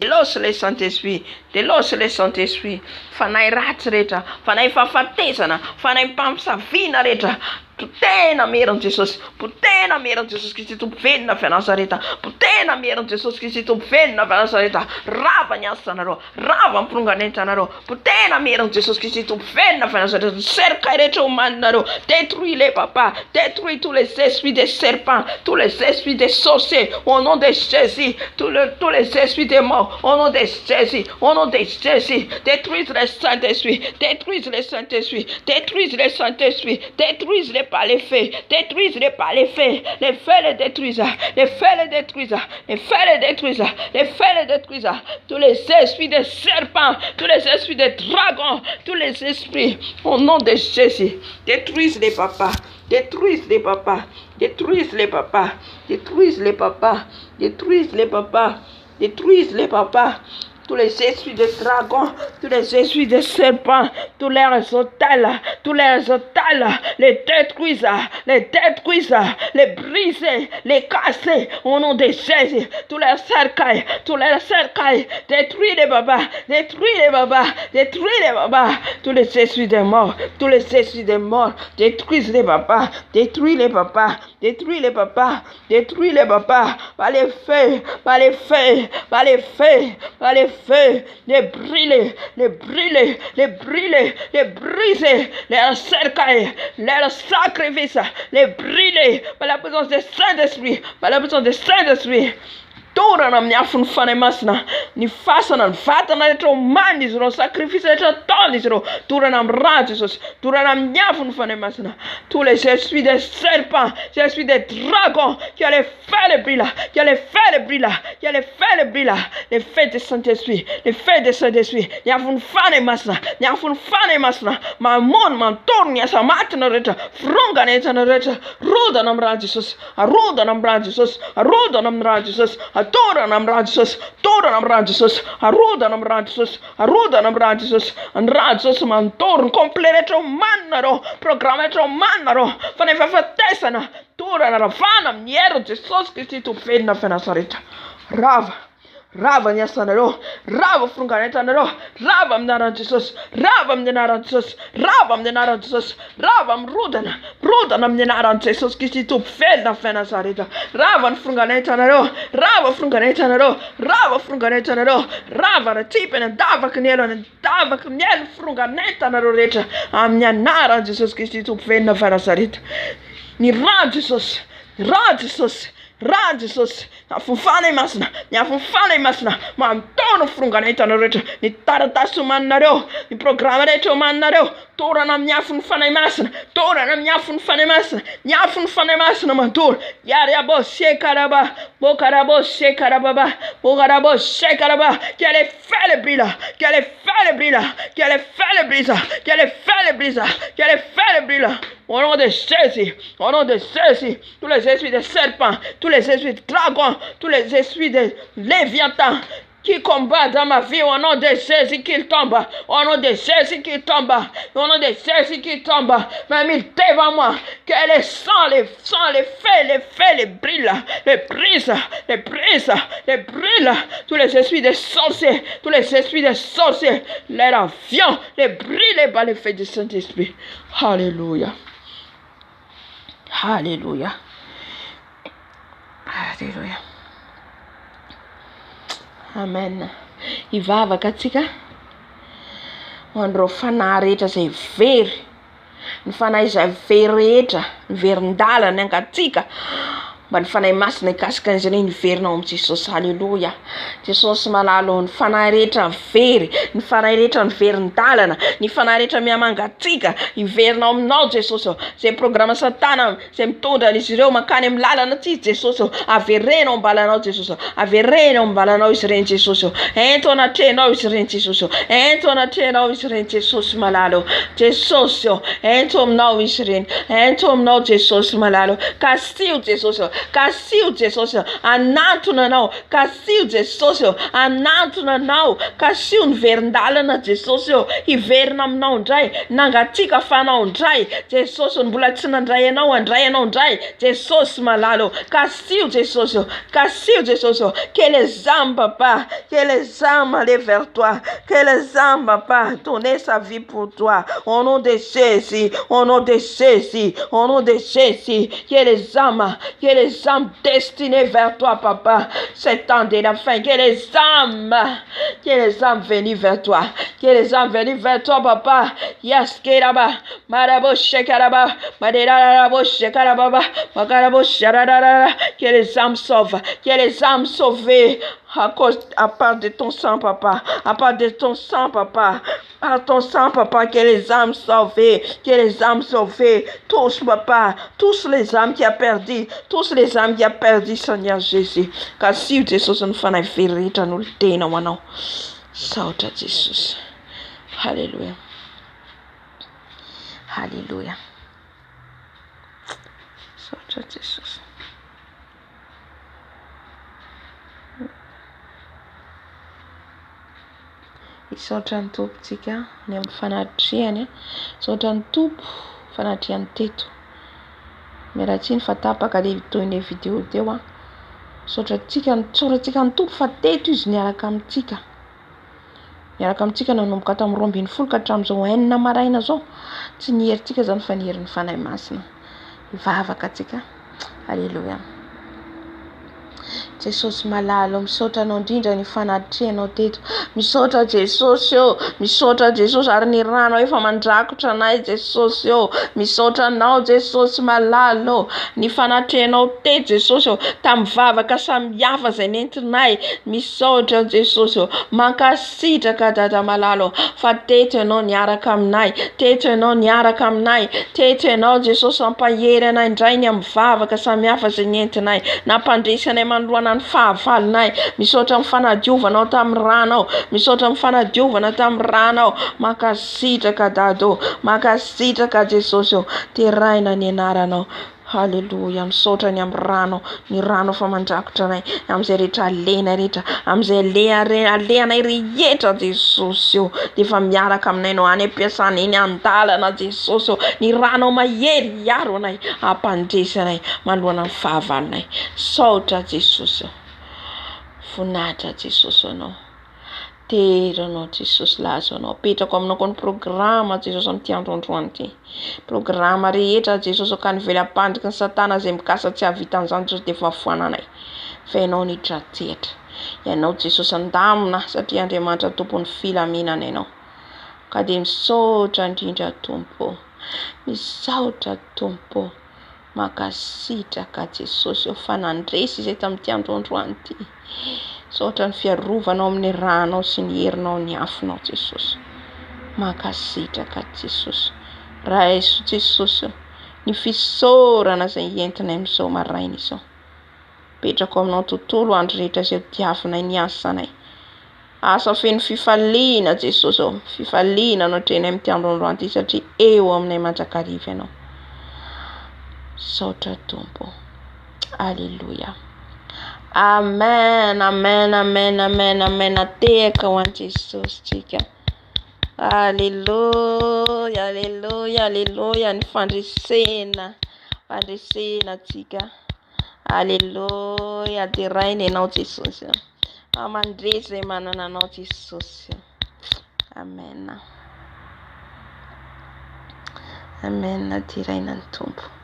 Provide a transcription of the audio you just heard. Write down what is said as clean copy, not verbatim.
Déloce le Saint-Esprit, déloce le Saint-Esprit, fanay ratsy rehetra, fanay fahafatesana, fanay mpampisaviana rehetra, potena meron Jesosy, potena meron Jesosy Kristy tompo velona avy Nazareta, potena meron Jesosy Kristy tompo velona avy Nazareta, rava ny asanareo, rava ny pironganentanareo, potena meron Jesosy Kristy tompo velona avy Nazareta, cercai rehetra homaninareo, détruis les papas, détruis tous les esprits des serpents, tous les esprits des sorciers, au nom de Jésus, tous les esprits des morts, au nom de Jésus, au nom de Jésus, détruis le Saint-Esprit, détruis le Saint-Esprit, détruis le Saint-Esprit, détruis les par les feux, détruis-les par les feux les détruisent, les feux les détruisent, les feux les détruisent, les feux les détruisent, tous les esprits des serpents, tous les esprits des dragons, tous les esprits, au nom de Jésus, détruisent les papas, détruisent les papas, détruisent les papas, détruisent les papas, détruisent les papas, détruisent les papas, tous les esprits de dragons, tous les esprits de serpents, tous les hôtels, les détruisent, les briser, les casser, au nom de Jésus, tous les cercueils, détruis les babas, détruis les babas, détruis les babas, tous les esprits des morts, tous les esprits des morts, détruisent les babas, détruis les papas, détruis les papas, détruis les papas, par les feux, par les feux, par les feux, par les feux, les brûler, les brûler, les brûler, les briser, les cercueils, les sacrifices, les brûler par la présence du Saint-Esprit, par la présence du Saint-Esprit. Torana amin'ny afony fanay masina, ny fasana, ny vatana rehetra omany izy ireo, sacrifice rehetra ataony izy ireo, torana amin'ny rà Jesosy, torana amin'ny afony fanay masina, tous les esprits des serpents, les esprits des dragons, qui allaient faire le bruit là, qui allaient faire le bruit là, qui allaient faire le bruit là, les feux du Saint-Esprit, les feux du Saint-Esprit, ny afony fanay masina, ny afony fanay masina, mamony mantorony asa matina rehetra, firongana entana rehetra, rodana amin'ny rà Jesosy, arodana amin'ny rà Jesosy, arodana amin'ny rà Jesosy, torana amin'ny rà Jesosy, torana amin'ny rà Jesosy, arodana amin'ny rà Jesosy, arodana amin'ny rà Jesosy, ny rà Jesosy mantorony complet rehetra omaninareo, programme rehetra omaninareo, fanay fahafatesana, torana ravana amin'ny hery Jesosy Kristy tompo velona avy Nazareta, rava ny asanareo, rava fironganentanareo, rava amin'ny anaran'i Jesosy, rava amin'ny anaran'i Jesosy, rava amin'ny anaran'i Jesosy, rava amin'ny rodana amin'ny anaran'i Jesosy Kristy tompo velona avy Nazareta, rava ny fironganentanareo, rava fironganentanareo, rava fironganentanareo, rava ratsipany andavaky ny elo, andavaky ny elo fironganentanareo rehetra amin'ny anaran'i Jesosy Kristy tompo velona avy Nazareta, ny rà Jesosy, rà Jesosy, rà Jesosy, afony fanay masina, ny afony fanay masina, mantono fironganentanareo rehetra, ny taratasy omaninareo, ny programme rehetra omaninareo, torana amin'ny afony fanay masina, torana amin'ny afony fanay masina, ny afony fanay masina mantoro, yariabo shekaraba, bokarabo shekarababa, bokarabo shekaraba, qui allait faire le bruit là, qui allait faire le bruit là, qui allait faire le bruit là, qui allait faire le bruit là, qui allait faire le bruit là. Au nom de Jésus, au nom de Jésus, tous les esprits de serpents, tous les esprits de dragons, tous les esprits de léviathans qui combattent dans ma vie, au nom de Jésus qu'ils tombent, au nom de Jésus qu'ils tombent, au nom de Jésus qu'ils tombent, même ils devant moi, que les sangs, les faits, les brûlent, les brisent, les brisent, les brûlent, tous les esprits de sorciers, tous les esprits de sorciers, les avions, les brûlent par les faits du Saint-Esprit. Alléluia. Alléluia. Alléluia. Amen. Hivavaka atsika ho an'ireo fanahy rehetra izay very, ny fanahy izay very rehetra, ny verin-dalana angatsika, mba ny fanahy masina ikasika an'izy ireny hiverinao amin'i Jesosy. Alléluia. Jesosy malalo ny fanahy rehetra very, ny fanahy rehetra ny verin-dalana, ny fanahy rehetra mihamangatsika hiverinao aminao Jesosy. Zay programme satana zay mitondra izy ireo mankany amin'ny lalana tsy Jesosy, averenao ambalanao Jesosy, averenao ambalanao izy ireny Jesosy, ento anatrehanao izy ireny Jesosy, ento anatrehanao izy ireny Jesosy malalo, Jesosy ento aminao izy ireny, ento aminao Jesosy malalo, kasio Jesosy, kasio Jesosy anatona anao kasio Jesosy anatona anao kasio ny verindalana Jesosy hiverina aminao indray nangatsika fanao indray Jesosy mbola tsy nandray anao andray anao indray Jesosy malalo kasio Jesosy que les âmes papa que les âmes aller vers toi que les âmes papa donner sa vie pour toi au nom de Jésus au nom de Jésus au nom de Jésus que les âmes destinées vers toi papa c'est temps de la fin que les âmes venues vers toi papa yaskeraba marabo shekaraba maderabo shekaraba magarabo sharara que les âmes sauvent sauvées à part de ton sang papa par ton sang papa que les âmes sauvées tous papa tous les âmes qui a perdu Seigneur Jésus kasi Jesus ny fanay veritra n'olo tena ho anao saotra Jesus Hallelujah saotra Jesus isaotra ny tompontsika ny amin'ny fanatriany saotra ny tompo fanatriany teto miaratsiny fa tapaka le toyne vidéo teo saotratsika ny tompo fa teto izy miaraka amintsika nanomboka tamin'ny 20 ka hatramin'izao 9 maraina zao tsy niherintsika zany fa niherin'ny fanahy masina ivavaka atsika Alléluia Jesosy malalo misaotra anao indrindra ny fanatrianao teto misaotra Jesosy ary ny rano efa mandrakotra anay Jesosy misaotra anao Jesosy malalo ny fanatrianao teto Jesosy tamivavaka samihafa zay nentinay misaotra Jesosy mankasitraka dada malalo fa teto ianao niaraka aminay teto ianao Jesosy ampahery anay indray ny amivavaka samihafa zay nentinay nampandresy anay manoloana ny fahavalonay misaotra amin'ny fanadiovanao tamin'ny ranao mankasitraka dado mankasitraka Jesosy teraina ny anaranao Hallelujah misaotra ny amin'ny rano ny rano fa mandrakotra anay am'izay rehetra alena rehetra am'izay aleanay rehetra Jesosy defa miaraka aminay no any ampiasana eny andalana Jesosy ny rano mahery iaro anay ampandresy anay manoloana ny fahavalonay saotra Jesosy vonatra Jesosy anao teranao Jesosy lazo anao petrako aminao koa ny programa Jesosy amin'ity androandroany ity programa rehetra Jesosy ka nivelam-pandriky ny satana zay mikasa tsy havitan'izany Jesosy defa foananay fa ianao nidratsehatra ianao Jesosy andamina satria Andriamanitra tompon'ny filaminana ianao ka de misaotra indrindra tompo misaotra tompo makasitraka Jesosy fanandresy izay tamin'ity androandroany ity saotra ny fiarovanao amin'ny ranao sy ny herinao ny afinao Jesosy makasitraka Jesosy raiso Jesosy ny fisaorana zay entinay amin'izao maraina izao petrako aminao tontolo andro rehetra izay diavinay ny asanay asa feno fifaliana Jesosy fifaliana no trenay amin'ity androandroany ity satria eo aminay mandrakariva ianao saotra tompo Alléluia Amen ateka ho an'i Jesosy tsika Alléluia ny fandresena tsika Alléluia teraina ianao Jesosy amandresy zay manana anao Jesosy Amen teraina ny tompo